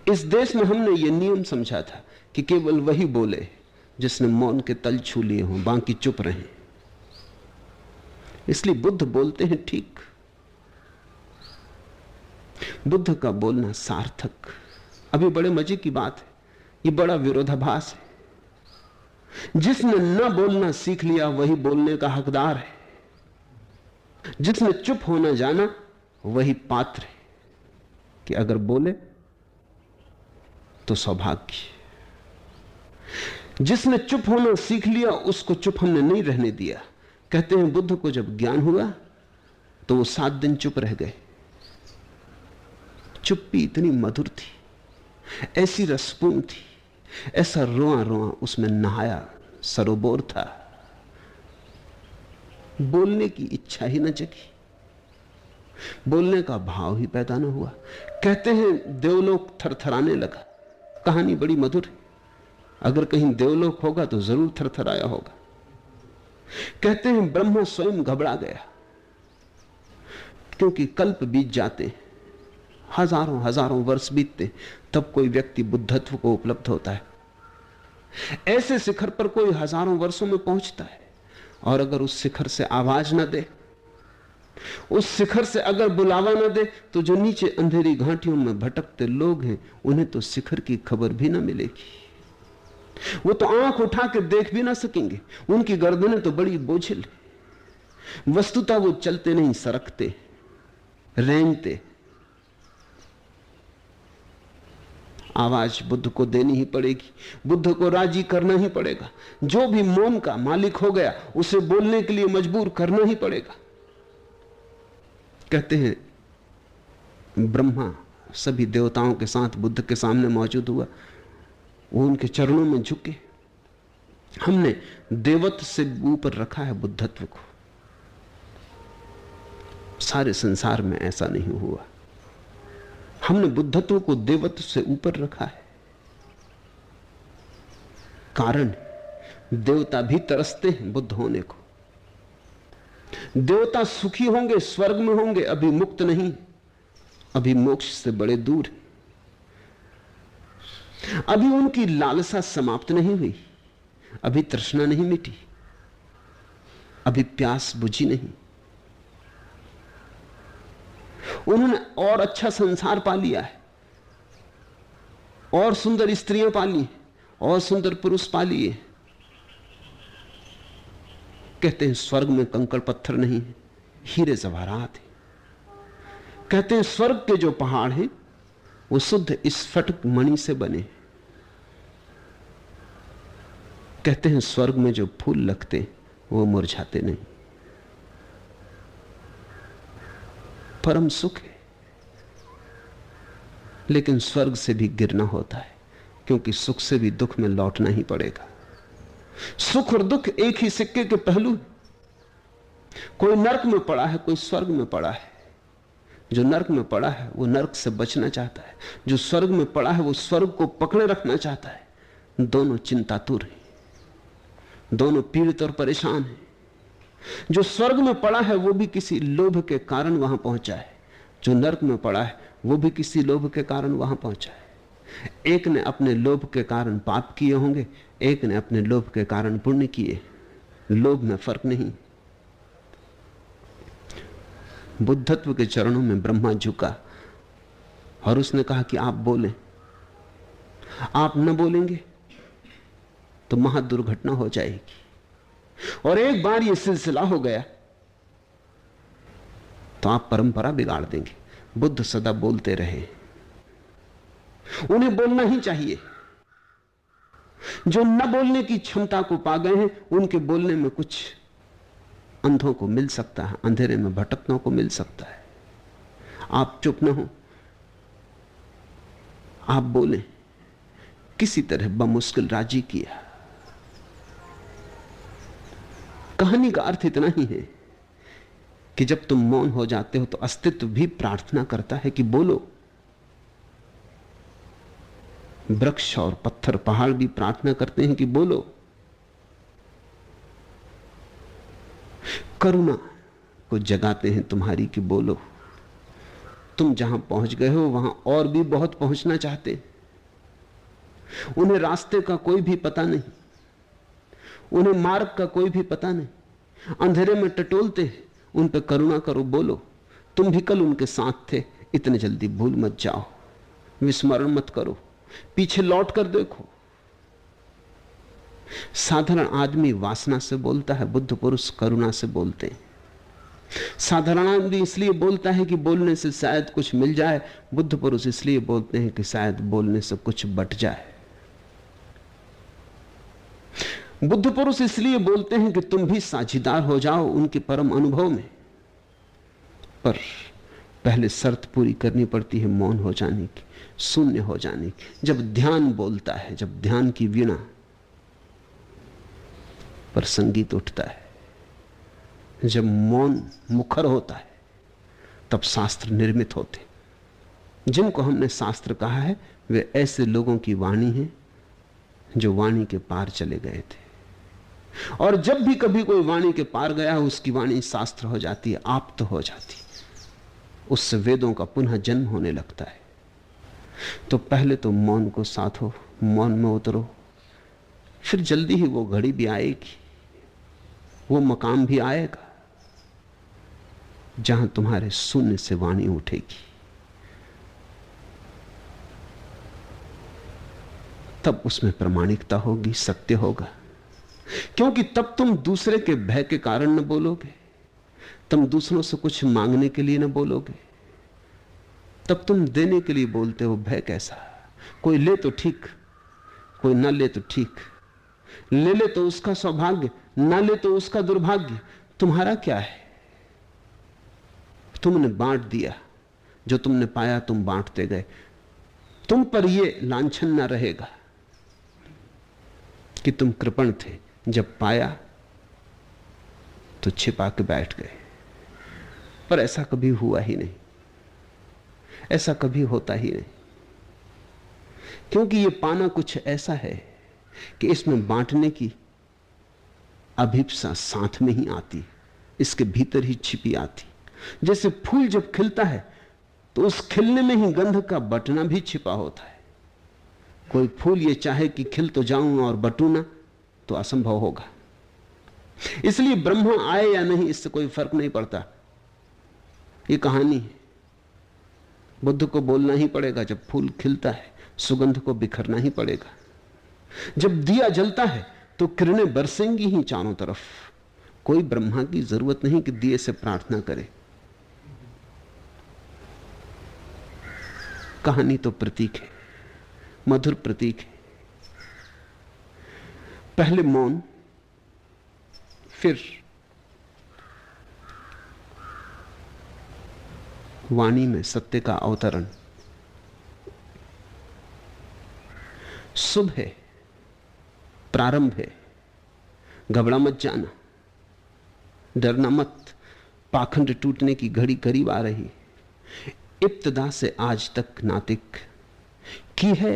इस देश में हमने यह नियम समझा था कि केवल वही बोले जिसने मौन के तल छू लिए हों, बाकी चुप रहे। इसलिए बुद्ध बोलते हैं ठीक। बुद्ध का बोलना सार्थक। अभी बड़े मजे की बात है, ये बड़ा विरोधाभास है। जिसने न बोलना सीख लिया वही बोलने का हकदार है। जिसने चुप होना जाना वही पात्र है कि अगर बोले तो सौभाग्य। जिसने चुप होना सीख लिया उसको चुप हमने नहीं रहने दिया। कहते हैं बुद्ध को जब ज्ञान हुआ तो वो 7 दिन चुप रह गए। चुप्पी इतनी मधुर थी, ऐसी रसपूर्ण थी, ऐसा रोआ रोआ उसमें नहाया सरोबोर था। बोलने की इच्छा ही न जगी, बोलने का भाव ही पैदा न हुआ। कहते हैं देवलोक थरथराने लगा। कहानी बड़ी मधुर है। अगर कहीं देवलोक होगा तो जरूर थरथराया होगा। कहते हैं ब्रह्मा स्वयं घबरा गया, क्योंकि कल्प बीत जाते हैं, हजारों हजारों वर्ष बीतते, तब कोई व्यक्ति बुद्धत्व को उपलब्ध होता है। ऐसे शिखर पर कोई हजारों वर्षों में पहुंचता है, और अगर उस शिखर से आवाज न दे, उस शिखर से अगर बुलावा न दे, तो जो नीचे अंधेरी घाटियों में भटकते लोग हैं उन्हें तो शिखर की खबर भी न मिलेगी। वो तो आंख उठा के देख भी ना सकेंगे। उनकी गर्दनें तो बड़ी बोझिल है। वस्तुतः वो चलते नहीं, सरकते, रेंगते। आवाज बुद्ध को देनी ही पड़ेगी, बुद्ध को राजी करना ही पड़ेगा। जो भी मौन का मालिक हो गया उसे बोलने के लिए मजबूर करना ही पड़ेगा। कहते हैं ब्रह्मा सभी देवताओं के साथ बुद्ध के सामने मौजूद हुआ। वो उनके चरणों में झुके। हमने देवत्व से ऊपर रखा है बुद्धत्व को। सारे संसार में ऐसा नहीं हुआ। हमने बुद्धत्व को देवत्व से ऊपर रखा है। कारण देवता भी तरसते हैं बुद्ध होने को। देवता सुखी होंगे, स्वर्ग में होंगे, अभी मुक्त नहीं, अभी मोक्ष से बड़े दूर है। अभी उनकी लालसा समाप्त नहीं हुई, अभी तृष्णा नहीं मिटी, अभी प्यास बुझी नहीं। उन्होंने और अच्छा संसार पा लिया है, और सुंदर स्त्रियां पाली, और सुंदर पुरुष पा लिए। कहते हैं स्वर्ग में कंकड़ पत्थर नहीं है, हीरे जवाहरात है। कहते हैं स्वर्ग के जो पहाड़ हैं वो शुद्ध स्फटिक मणि से बने। कहते हैं स्वर्ग में जो फूल लगते वो मुरझाते नहीं। परम सुख है, लेकिन स्वर्ग से भी गिरना होता है, क्योंकि सुख से भी दुख में लौटना ही पड़ेगा। सुख और दुख एक ही सिक्के के पहलू हैं। कोई नरक में पड़ा है, कोई स्वर्ग में पड़ा है। जो नरक में पड़ा है वो नरक से बचना चाहता है, जो स्वर्ग में पड़ा है वो स्वर्ग को पकड़े रखना चाहता है। दोनों चिंतातुर हैं, दोनों पीड़ित और परेशान हैं। जो स्वर्ग में पड़ा है वो भी किसी लोभ के कारण वहां पहुंचा है, जो नरक में पड़ा है वो भी किसी लोभ के कारण वहां पहुंचा है। एक ने अपने लोभ के कारण पाप किए होंगे, एक ने अपने लोभ के कारण पुण्य किए। लोभ में फर्क नहीं। बुद्धत्व के चरणों में ब्रह्मा झुका और उसने कहा कि आप बोलें। आप न बोलेंगे तो महादुर्घटना हो जाएगी, और एक बार यह सिलसिला हो गया तो आप परंपरा बिगाड़ देंगे। बुद्ध सदा बोलते रहे, उन्हें बोलना ही चाहिए। जो न बोलने की क्षमता को पा गए हैं उनके बोलने में कुछ अंधों को मिल सकता है, अंधेरे में भटकनों को मिल सकता है। आप चुप न हो, आप बोलें। किसी तरह बमुश्किल राजी किया। कहानी का अर्थ इतना ही है कि जब तुम मौन हो जाते हो तो अस्तित्व भी प्रार्थना करता है कि बोलो। वृक्ष और पत्थर पहाड़ भी प्रार्थना करते हैं कि बोलो। करुणा को जगाते हैं तुम्हारी कि बोलो। तुम जहां पहुंच गए हो वहां और भी बहुत पहुंचना चाहते हैं। उन्हें रास्ते का कोई भी पता नहीं, उन्हें मार्ग का कोई भी पता नहीं, अंधेरे में टटोलते हैं। उन पर करुणा करो, बोलो। तुम भी कल उनके साथ थे, इतने जल्दी भूल मत जाओ, विस्मरण मत करो, पीछे लौट कर देखो। साधारण आदमी वासना से बोलता है, बुद्ध पुरुष करुणा से बोलते हैं। साधारण आदमी इसलिए बोलता है कि बोलने से शायद कुछ मिल जाए, बुद्ध पुरुष इसलिए बोलते हैं कि शायद बोलने से कुछ बट जाए। बुद्ध पुरुष इसलिए बोलते हैं कि तुम भी साझीदार हो जाओ उनके परम अनुभव में, पर पहले शर्त पूरी करनी पड़ती है मौन हो जाने की, शून्य हो जाने की। जब ध्यान बोलता है, जब ध्यान की वीणा पर संगीत उठता है, जब मौन मुखर होता है, तब शास्त्र निर्मित होते। जिनको हमने शास्त्र कहा है वे ऐसे लोगों की वाणी है जो वाणी के पार चले गए थे, और जब भी कभी कोई वाणी के पार गया है उसकी वाणी शास्त्र हो जाती है, आप्त हो जाती है, उससे वेदों का पुनः जन्म होने लगता है। तो पहले तो मौन को साधो, मौन में उतरो, फिर जल्दी ही वो घड़ी भी आएगी, वो मकाम भी आएगा जहां तुम्हारे शून्य से वाणी उठेगी। तब उसमें प्रामाणिकता होगी, सत्य होगा, क्योंकि तब तुम दूसरे के भय के कारण न बोलोगे, तुम दूसरों से कुछ मांगने के लिए न बोलोगे, तब तुम देने के लिए बोलते हो। भय कैसा? कोई ले तो ठीक, कोई ना ले तो ठीक, ले ले तो उसका सौभाग्य, ना ले तो उसका दुर्भाग्य। तुम्हारा क्या है? तुमने बांट दिया, जो तुमने पाया तुम बांटते गए। तुम पर यह लांछन ना रहेगा कि तुम कृपण थे, जब पाया तो छिपा के बैठ गए। पर ऐसा कभी हुआ ही नहीं, ऐसा कभी होता ही नहीं, क्योंकि यह पाना कुछ ऐसा है कि इसमें बांटने की अभिप्सा साथ में ही आती, इसके भीतर ही छिपी आती। जैसे फूल जब खिलता है तो उस खिलने में ही गंध का बटना भी छिपा होता है। कोई फूल ये चाहे कि खिल तो जाऊं और बटूं ना, तो असंभव होगा। इसलिए ब्रह्मा आए या नहीं इससे कोई फर्क नहीं पड़ता। ये कहानी है, बुद्ध को बोलना ही पड़ेगा। जब फूल खिलता है सुगंध को बिखरना ही पड़ेगा। जब दिया जलता है तो किरणें बरसेंगी ही चारों तरफ। कोई ब्रह्मा की जरूरत नहीं कि दिए से प्रार्थना करे। कहानी तो प्रतीक है, मधुर प्रतीक है। पहले मौन, फिर वाणी में सत्य का अवतरण। शुभ है, प्रारंभ है, घबरा मत जाना, डरना मत, पाखंड टूटने की घड़ी करीब आ रही। इब्तिदा से आज तक नातिक की है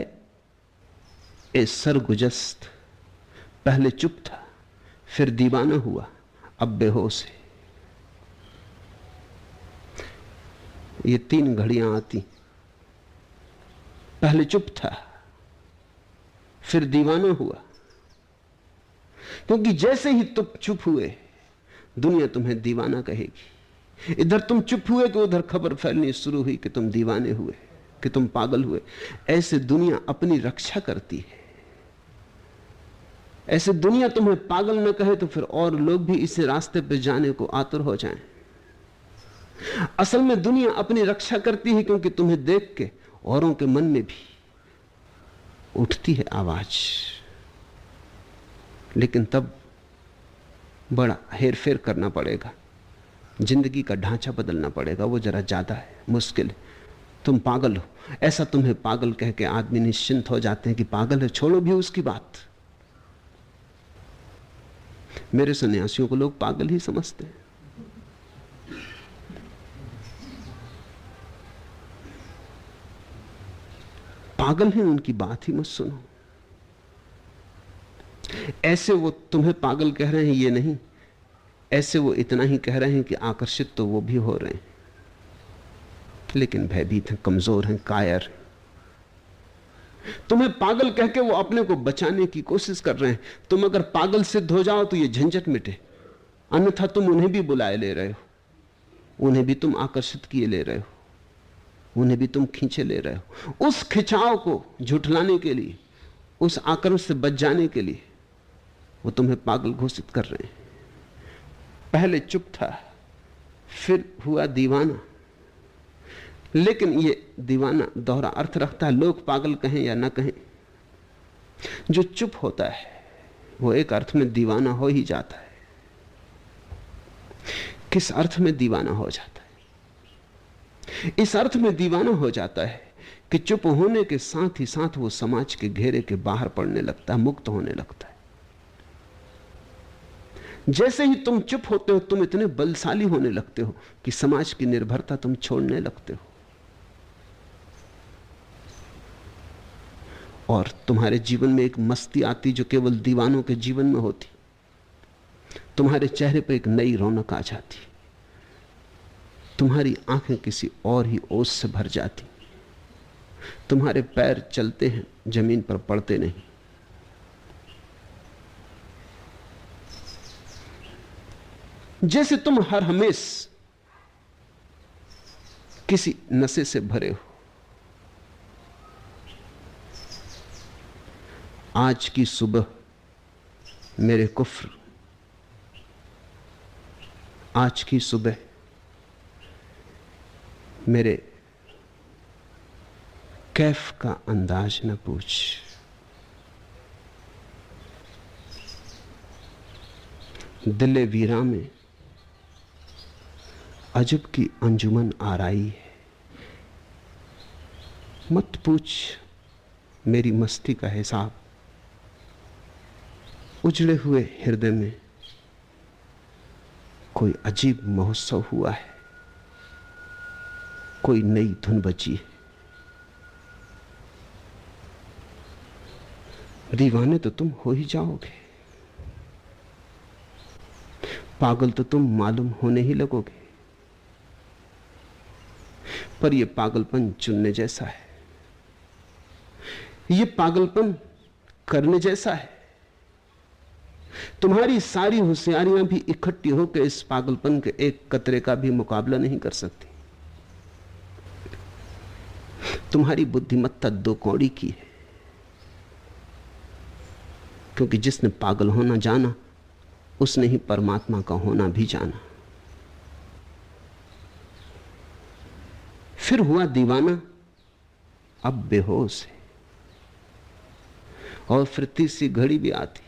ए सरगुजस्त, पहले चुप था फिर दीवाना हुआ अब बेहोश है। ये 3 घड़ियां आती, पहले चुप था फिर दीवाना हुआ, क्योंकि जैसे ही तुम चुप हुए दुनिया तुम्हें दीवाना कहेगी। इधर तुम चुप हुए कि उधर खबर फैलनी शुरू हुई कि तुम दीवाने हुए, कि तुम पागल हुए। ऐसे दुनिया अपनी रक्षा करती है। ऐसे दुनिया तुम्हें पागल न कहे तो फिर और लोग भी इस रास्ते पर जाने को आतुर हो जाएं। असल में दुनिया अपनी रक्षा करती है, क्योंकि तुम्हें देख के औरों के मन में भी उठती है आवाज। लेकिन तब बड़ा हेरफेर करना पड़ेगा, जिंदगी का ढांचा बदलना पड़ेगा, वो जरा ज्यादा है, मुश्किल है। तुम पागल हो, ऐसा तुम्हें पागल कह के आदमी निश्चिंत हो जाते हैं कि पागल है, छोड़ो भी उसकी बात। मेरे सन्यासियों को लोग पागल ही समझते हैं। पागल हैं, उनकी बात ही मत सुनो। ऐसे वो तुम्हें पागल कह रहे हैं ये नहीं, ऐसे वो इतना ही कह रहे हैं कि आकर्षित तो वो भी हो रहे हैं, लेकिन भयभीत हैं, कमजोर हैं, कायर हैं। तुम्हें पागल कह के वो अपने को बचाने की कोशिश कर रहे हैं। तुम अगर पागल सिद्ध हो जाओ तो ये झंझट मिटे, अन्यथा तुम उन्हें भी बुलाए ले रहे हो, उन्हें भी तुम आकर्षित किए ले रहे हो, उन्हें भी तुम खींचे ले रहे हो। उस खिंचाव को झुठलाने के लिए, उस आक्रमण से बच जाने के लिए वो तुम्हें पागल घोषित कर रहे हैं। पहले चुप था फिर हुआ दीवाना। लेकिन ये दीवाना दोहरा अर्थ रखता है, लोग पागल कहें या ना कहें। जो चुप होता है वो एक अर्थ में दीवाना हो ही जाता है। किस अर्थ में दीवाना हो जाता है? इस अर्थ में दीवाना हो जाता है कि चुप होने के साथ ही साथ वो समाज के घेरे के बाहर पड़ने लगता है, मुक्त होने लगता है। जैसे ही तुम चुप होते हो तुम इतने बलशाली होने लगते हो कि समाज की निर्भरता तुम छोड़ने लगते हो, और तुम्हारे जीवन में एक मस्ती आती जो केवल दीवानों के जीवन में होती। तुम्हारे चेहरे पर एक नई रौनक आ जाती, तुम्हारी आंखें किसी और ही ओस से भर जाती, तुम्हारे पैर चलते हैं जमीन पर पड़ते नहीं। जैसे तुम हर हमेश किसी नशे से भरे हो। आज की सुबह मेरे कुफ्र, आज की सुबह मेरे कैफ का अंदाज न पूछ। दिले वीरा में अजब की अंजुमन आराई है। मत पूछ मेरी मस्ती का हिसाब, उजड़े हुए हृदय में कोई अजीब महोत्सव हुआ है, कोई नई धुन बजी है। दीवाने तो तुम हो ही जाओगे, पागल तो तुम मालूम होने ही लगोगे। पर यह पागलपन चुनने जैसा है, यह पागलपन करने जैसा है। तुम्हारी सारी होशियारियां भी इकट्ठी होकर इस पागलपन के एक कतरे का भी मुकाबला नहीं कर सकती। तुम्हारी बुद्धिमत्ता 2 कौड़ी की है, क्योंकि जिसने पागल होना जाना उसने ही परमात्मा का होना भी जाना। फिर हुआ दीवाना, अब बेहोश है। और फिर तीसरी घड़ी भी आती,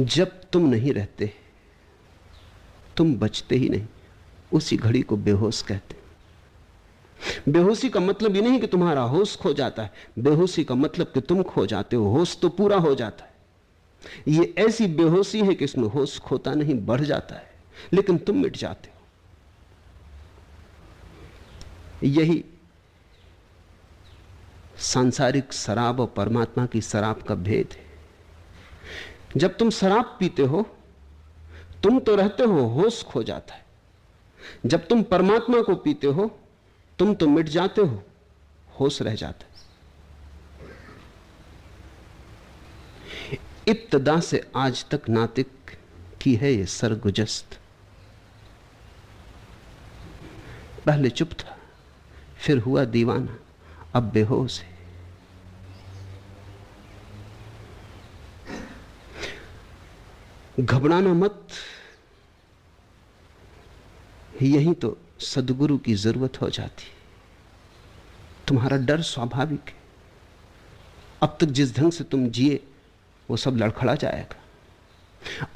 जब तुम नहीं रहते, तुम बचते ही नहीं, उसी घड़ी को बेहोश कहते। बेहोशी का मतलब ये नहीं कि तुम्हारा होश खो जाता है, बेहोशी का मतलब कि तुम खो जाते हो। होश तो पूरा हो जाता है। ये ऐसी बेहोशी है कि इसमें होश खोता नहीं, बढ़ जाता है, लेकिन तुम मिट जाते हो। यही सांसारिक शराब और परमात्मा की शराब का भेद है। जब तुम शराब पीते हो तुम तो रहते हो, होश खो जाता है। जब तुम परमात्मा को पीते हो तुम तो मिट जाते हो, होश रह जाता है। इब्तदा से आज तक नातिक की है ये सरगुजस्त। पहले चुप था, फिर हुआ दीवाना, अब बेहोश है। घबराना मत, यही तो सद्गुरु की जरूरत हो जाती। तुम्हारा डर स्वाभाविक है। अब तक जिस ढंग से तुम जिए वो सब लड़खड़ा जाएगा।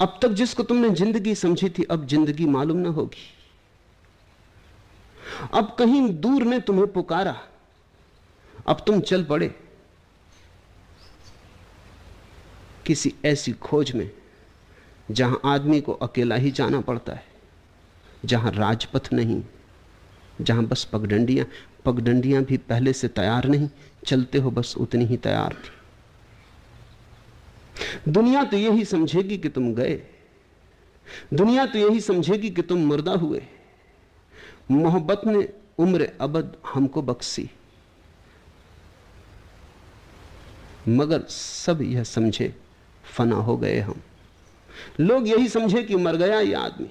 अब तक जिसको तुमने जिंदगी समझी थी अब जिंदगी मालूम ना होगी। अब कहीं दूर ने तुम्हें पुकारा, अब तुम चल पड़े किसी ऐसी खोज में जहां आदमी को अकेला ही जाना पड़ता है, जहां राजपथ नहीं, जहां बस पगडंडियां भी पहले से तैयार नहीं, चलते हो बस उतनी ही तैयार थी। दुनिया तो यही समझेगी कि तुम गए, दुनिया तो यही समझेगी कि तुम मुर्दा हुए। मोहब्बत ने उम्र अबद हमको बख्शी, मगर सब यह समझे फना हो गए हम। लोग यही समझे कि मर गया ये आदमी,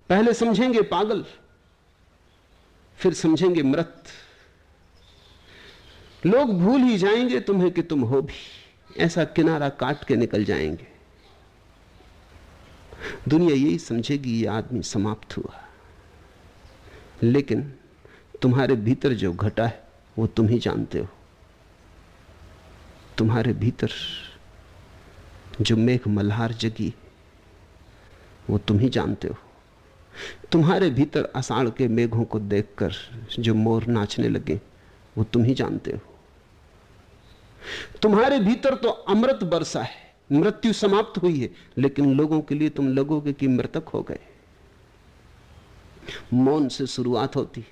पहले समझेंगे पागल, फिर समझेंगे मृत। लोग भूल ही जाएंगे तुम्हें कि तुम हो भी, ऐसा किनारा काट के निकल जाएंगे। दुनिया यही समझेगी ये आदमी समाप्त हुआ, लेकिन तुम्हारे भीतर जो घटा है वो तुम ही जानते हो। तुम्हारे भीतर जो मेघ मल्हार जगी वो तुम ही जानते हो। तुम्हारे भीतर आषाढ़ के मेघों को देखकर जो मोर नाचने लगे वो तुम ही जानते हो। तुम्हारे भीतर तो अमृत बरसा है, मृत्यु समाप्त हुई है, लेकिन लोगों के लिए तुम लगोगे कि मृतक हो गए। मौन से शुरुआत होती,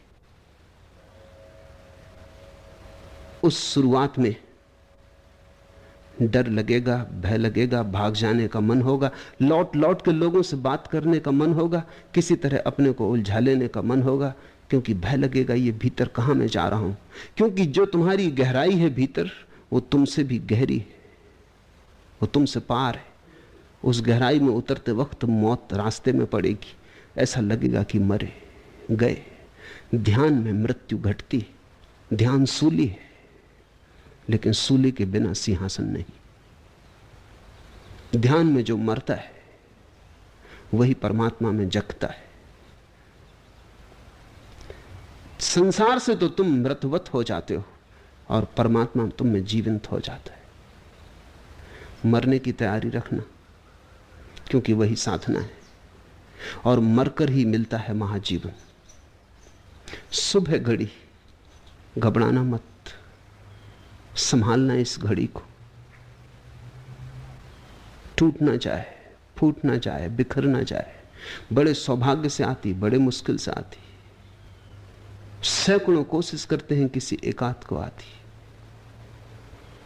उस शुरुआत में डर लगेगा, भय लगेगा, भाग जाने का मन होगा, लौट लौट के लोगों से बात करने का मन होगा, किसी तरह अपने को उलझा लेने का मन होगा, क्योंकि भय लगेगा ये भीतर कहां मैं जा रहा हूं। क्योंकि जो तुम्हारी गहराई है भीतर वो तुमसे भी गहरी है, वो तुमसे पार है। उस गहराई में उतरते वक्त मौत रास्ते में पड़ेगी, ऐसा लगेगा कि मरे गए। ध्यान में मृत्यु घटती, ध्यान सूली है, लेकिन सूली के बिना सिंहासन नहीं। ध्यान में जो मरता है वही परमात्मा में जगता है। संसार से तो तुम मृतवत हो जाते हो और परमात्मा तुम में जीवंत हो जाता है। मरने की तैयारी रखना, क्योंकि वही साधना है, और मरकर ही मिलता है महाजीवन। सुबह घड़ी, घबराना मत, संभालना इस घड़ी को, टूट ना जाए, फूट ना जाए, बिखर ना जाए। बड़े सौभाग्य से आती, बड़े मुश्किल से आती, सैकड़ों कोशिश करते हैं किसी एकाध को आती।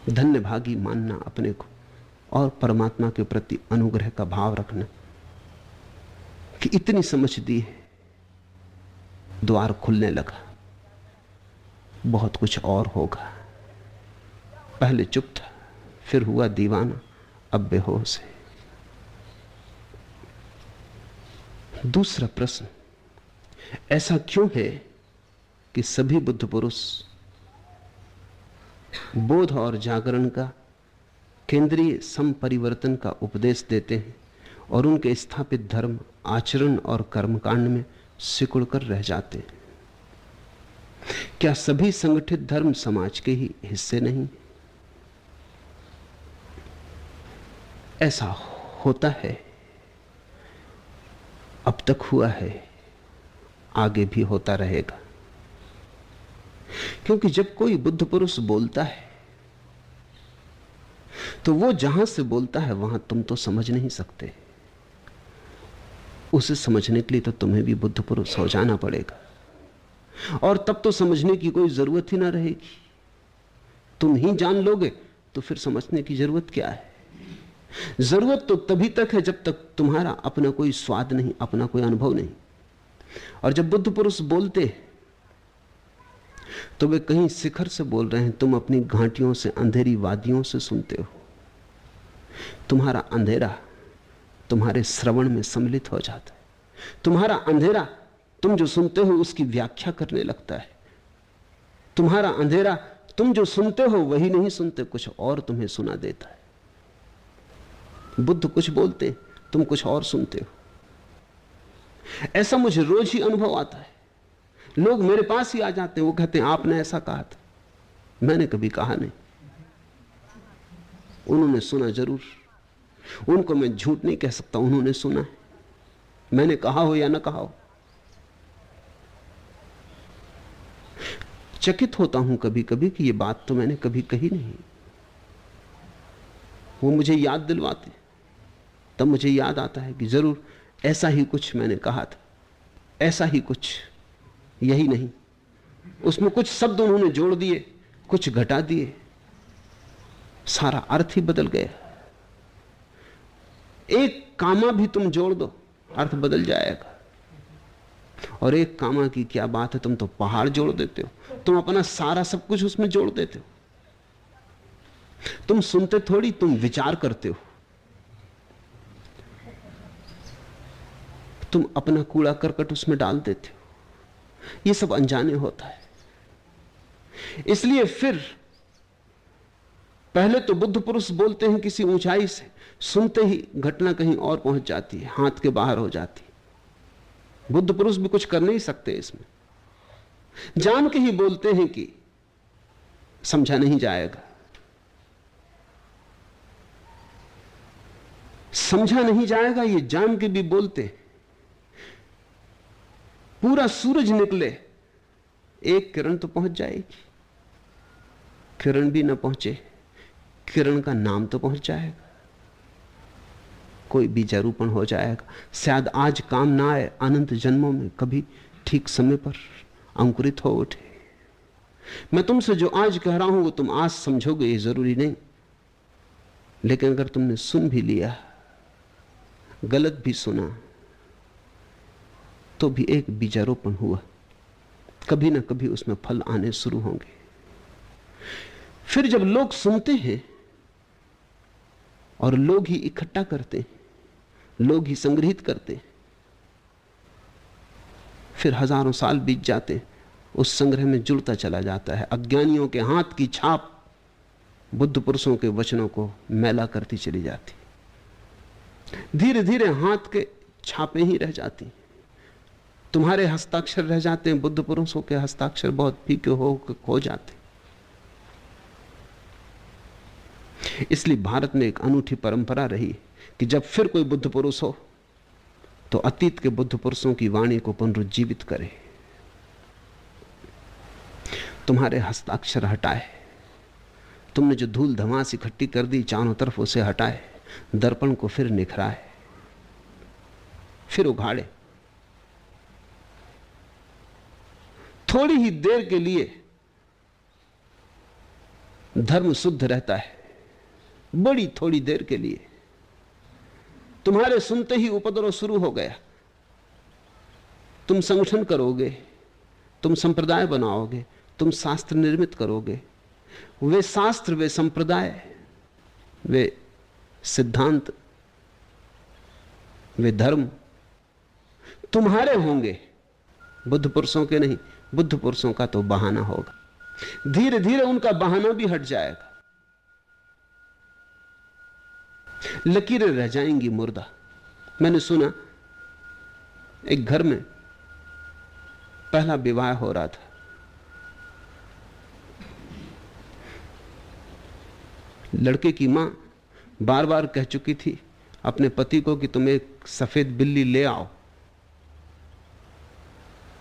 धन्य भागी मानना अपने को और परमात्मा के प्रति अनुग्रह का भाव रखना कि इतनी समझ दी है, द्वार खुलने लगा, बहुत कुछ और होगा। पहले चुप था, फिर हुआ दीवाना, अब बेहोश है। दूसरा प्रश्न, ऐसा क्यों है कि सभी बुद्ध पुरुष बोध और जागरण का केंद्रीय संपरिवर्तन का उपदेश देते हैं और उनके स्थापित धर्म आचरण और कर्मकांड में सिकुड़ कर रह जाते हैं? क्या सभी संगठित धर्म समाज के ही हिस्से नहीं? ऐसा होता है, अब तक हुआ है, आगे भी होता रहेगा। क्योंकि जब कोई बुद्ध पुरुष बोलता है तो वो जहां से बोलता है वहां तुम तो समझ नहीं सकते। उसे समझने के लिए तो तुम्हें भी बुद्ध पुरुष हो जाना पड़ेगा, और तब तो समझने की कोई जरूरत ही ना रहेगी। तुम ही जान लोगे तो फिर समझने की जरूरत क्या है? जरूरत तो तभी तक है जब तक तुम्हारा अपना कोई स्वाद नहीं, अपना कोई अनुभव नहीं। और जब बुद्ध पुरुष बोलते तो वे कहीं शिखर से बोल रहे हैं, तुम अपनी घाटियों से, अंधेरी वादियों से सुनते हो। तुम्हारा अंधेरा तुम्हारे श्रवण में सम्मिलित हो जाता है। तुम्हारा अंधेरा तुम जो सुनते हो उसकी व्याख्या करने लगता है। तुम्हारा अंधेरा तुम जो सुनते हो वही नहीं सुनते, कुछ और तुम्हें सुना देता है। बुद्ध कुछ बोलते, तुम कुछ और सुनते हो। ऐसा मुझे रोज ही अनुभव आता है। लोग मेरे पास ही आ जाते हैं, वो कहते हैं आपने ऐसा कहा था। मैंने कभी कहा नहीं, उन्होंने सुना जरूर। उनको मैं झूठ नहीं कह सकता, उन्होंने सुना है। मैंने कहा हो या ना कहा हो। चकित होता हूं कभी कभी कि ये बात तो मैंने कभी कही नहीं। वो मुझे याद दिलवाते, तब मुझे याद आता है कि जरूर ऐसा ही कुछ मैंने कहा था, ऐसा ही कुछ, यही नहीं। उसमें कुछ शब्द उन्होंने जोड़ दिए, कुछ घटा दिए, सारा अर्थ ही बदल गया। एक कामा भी तुम जोड़ दो, अर्थ बदल जाएगा। और एक कामा की क्या बात है, तुम तो पहाड़ जोड़ देते हो। तुम अपना सारा सब कुछ उसमें जोड़ देते हो। तुम सुनते थोड़ी, तुम विचार करते हो। तुम अपना कूड़ा करकट उसमें डाल देते हो। ये सब अनजाने होता है। इसलिए फिर पहले तो बुद्ध पुरुष बोलते हैं किसी ऊंचाई से, सुनते ही घटना कहीं और पहुंच जाती है, हाथ के बाहर हो जाती है। बुद्ध पुरुष भी कुछ कर नहीं सकते इसमें। जान के ही बोलते हैं कि समझा नहीं जाएगा, समझा नहीं जाएगा, ये जान के भी बोलते। पूरा सूरज निकले, एक किरण तो पहुंच जाएगी। किरण भी ना पहुंचे, किरण का नाम तो पहुंच जाएगा। कोई बीजारूपण हो जाएगा। शायद आज काम ना आए, अनंत जन्मों में कभी ठीक समय पर अंकुरित हो उठे। मैं तुमसे जो आज कह रहा हूं वो तुम आज समझोगे, ये जरूरी नहीं। लेकिन अगर तुमने सुन भी लिया, गलत भी सुना, तो भी एक बीजारोपण हुआ। कभी ना कभी उसमें फल आने शुरू होंगे। फिर जब लोग सुनते हैं और लोग ही इकट्ठा करते हैं, लोग ही संग्रहित करते हैं, फिर हजारों साल बीत जाते, उस संग्रह में जुड़ता चला जाता है। अज्ञानियों के हाथ की छाप बुद्ध पुरुषों के वचनों को मैला करती चली जाती। धीरे धीरे हाथ के छापे ही रह जाती। तुम्हारे हस्ताक्षर रह जाते हैं, बुद्ध पुरुषों के हस्ताक्षर बहुत फीके हो खो जाते। इसलिए भारत में एक अनूठी परंपरा रही कि जब फिर कोई बुद्ध पुरुष हो तो अतीत के बुद्ध पुरुषों की वाणी को पुनरुज्जीवित करे, तुम्हारे हस्ताक्षर हटाए, तुमने जो धूल धमास इकट्ठी कर दी चारों तरफ उसे हटाए, दर्पण को फिर निखराए, फिर उघाड़े। थोड़ी ही देर के लिए धर्म शुद्ध रहता है, बड़ी थोड़ी देर के लिए। तुम्हारे सुनते ही उपद्रव शुरू हो गया। तुम संगठन करोगे, तुम संप्रदाय बनाओगे, तुम शास्त्र निर्मित करोगे। वे शास्त्र, वे संप्रदाय, वे सिद्धांत, वे धर्म तुम्हारे होंगे, बुद्ध पुरुषों के नहीं। बुद्ध पुरुषों का तो बहाना होगा। धीरे धीरे उनका बहाना भी हट जाएगा, लकीरें रह जाएंगी मुर्दा। मैंने सुना एक घर में पहला विवाह हो रहा था। लड़के की मां बार बार कह चुकी थी अपने पति को कि तुम एक सफेद बिल्ली ले आओ।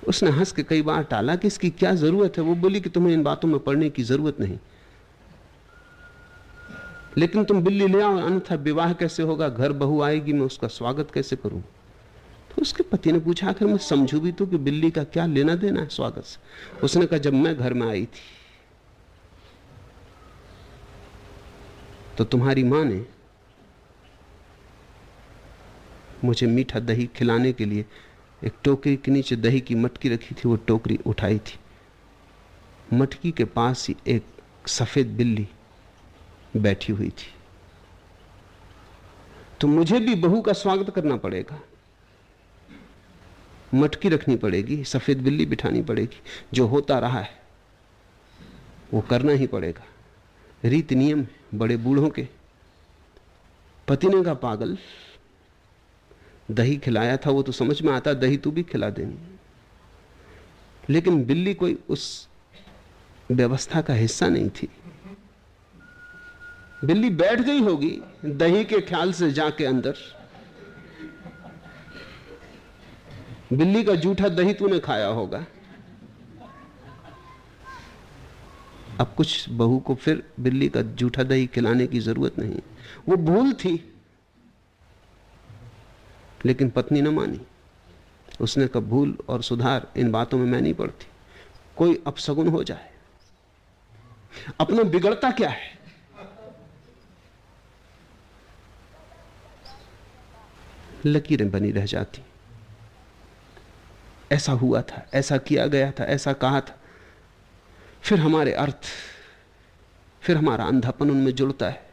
उसने हंस के कई बार टाला कि इसकी क्या जरूरत है। वो बोली कि तुम्हें इन बातों में पड़ने की जरूरत नहीं, लेकिन तुम बिल्ली ले आओ, अन्यथा विवाह कैसे होगा, घर बहू आएगी, मैं उसका स्वागत कैसे करूं। तो उसके पति ने पूछा, आखिर मैं समझू भी तो कि बिल्ली का क्या लेना देना है स्वागत से। उसने कहा, जब मैं घर में आई थी तो तुम्हारी मां ने मुझे मीठा दही खिलाने के लिए एक टोकरी के नीचे दही की मटकी रखी थी, वो टोकरी उठाई थी। मटकी के पास ही एक सफेद बिल्ली बैठी हुई थी। तो मुझे भी बहू का स्वागत करना पड़ेगा, मटकी रखनी पड़ेगी, सफेद बिल्ली बिठानी पड़ेगी। जो होता रहा है वो करना ही पड़ेगा, रीति नियम बड़े बूढ़ों के। पति ने कहा, पागल, दही खिलाया था वो तो समझ में आता, दही तू भी खिला देनी। लेकिन बिल्ली कोई उस व्यवस्था का हिस्सा नहीं थी। बिल्ली बैठ गई होगी दही के ख्याल से जाके अंदर। बिल्ली का जूठा दही तूने खाया होगा। अब कुछ बहू को फिर बिल्ली का जूठा दही खिलाने की जरूरत नहीं, वो भूल थी। लेकिन पत्नी न मानी। उसने कहा, भूल और सुधार इन बातों में मैं नहीं पड़ती, कोई अपशगुन हो जाए, अपना बिगड़ता क्या है। लकीरें बनी रह जाती। ऐसा हुआ था, ऐसा किया गया था, ऐसा कहा था। फिर हमारे अर्थ, फिर हमारा अंधापन उनमें जुड़ता है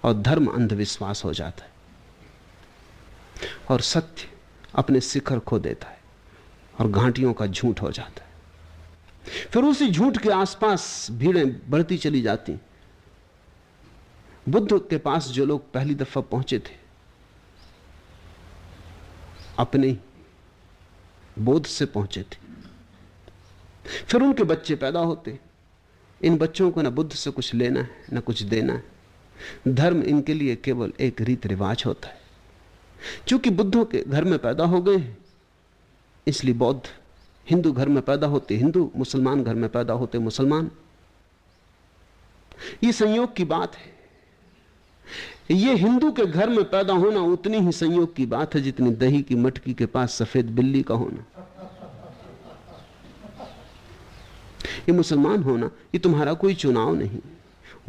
और धर्म अंधविश्वास हो जाता है और सत्य अपने शिखर खो देता है और घाटियों का झूठ हो जाता है। फिर उसी झूठ के आसपास भीड़ें बढ़ती चली जाती। बुद्ध के पास जो लोग पहली दफा पहुंचे थे, अपने बोध से पहुंचे थे, फिर उनके बच्चे पैदा होते। इन बच्चों को न बुद्ध से कुछ लेना है न कुछ देना है। धर्म इनके लिए केवल एक रीत रिवाज होता है। क्योंकि बुद्धों के घर में पैदा हो गए इसलिए बौद्ध, हिंदू घर में पैदा होते हिंदू, मुसलमान घर में पैदा होते मुसलमान। ये संयोग की बात है। ये हिंदू के घर में पैदा होना उतनी ही संयोग की बात है जितनी दही की मटकी के पास सफेद बिल्ली का होना। ये मुसलमान होना ये तुम्हारा कोई चुनाव नहीं,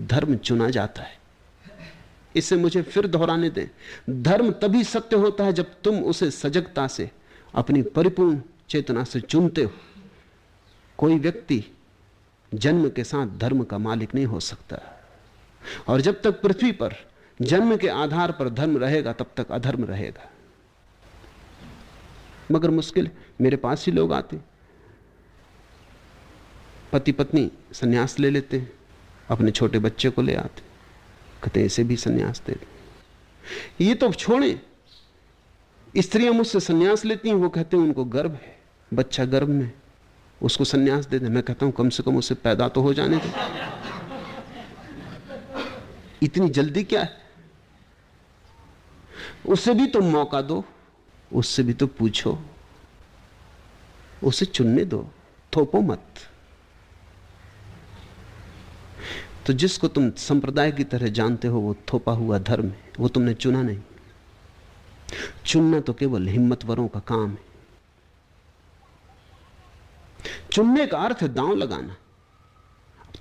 धर्म चुना जाता है। इसे मुझे फिर दोहराने दें। धर्म तभी सत्य होता है जब तुम उसे सजगता से, अपनी परिपूर्ण चेतना से चुनते हो। कोई व्यक्ति जन्म के साथ धर्म का मालिक नहीं हो सकता, और जब तक पृथ्वी पर जन्म के आधार पर धर्म रहेगा तब तक अधर्म रहेगा। मगर मुश्किल, मेरे पास ही लोग आते, पति पत्नी संन्यास ले लेते हैं, अपने छोटे बच्चे को ले आते, कहते इसे भी संन्यास दे दे। ये तो छोड़ें, स्त्रियां मुझसे संन्यास लेती हैं, वो कहते हैं उनको गर्भ है, बच्चा गर्भ में, उसको संन्यास दे दे। मैं कहता हूं कम से कम उसे पैदा तो हो जाने दो, इतनी जल्दी क्या है? उसे भी तो मौका दो, उससे भी तो पूछो, उसे चुनने दो, थोपो मत। तो जिसको तुम संप्रदाय की तरह जानते हो वो थोपा हुआ धर्म है, वो तुमने चुना नहीं। चुनना तो केवल हिम्मतवरों का काम है। चुनने का अर्थ है दांव लगाना।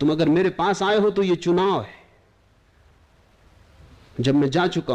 तुम अगर मेरे पास आए हो तो ये चुनाव है। जब मैं जा चुका हूं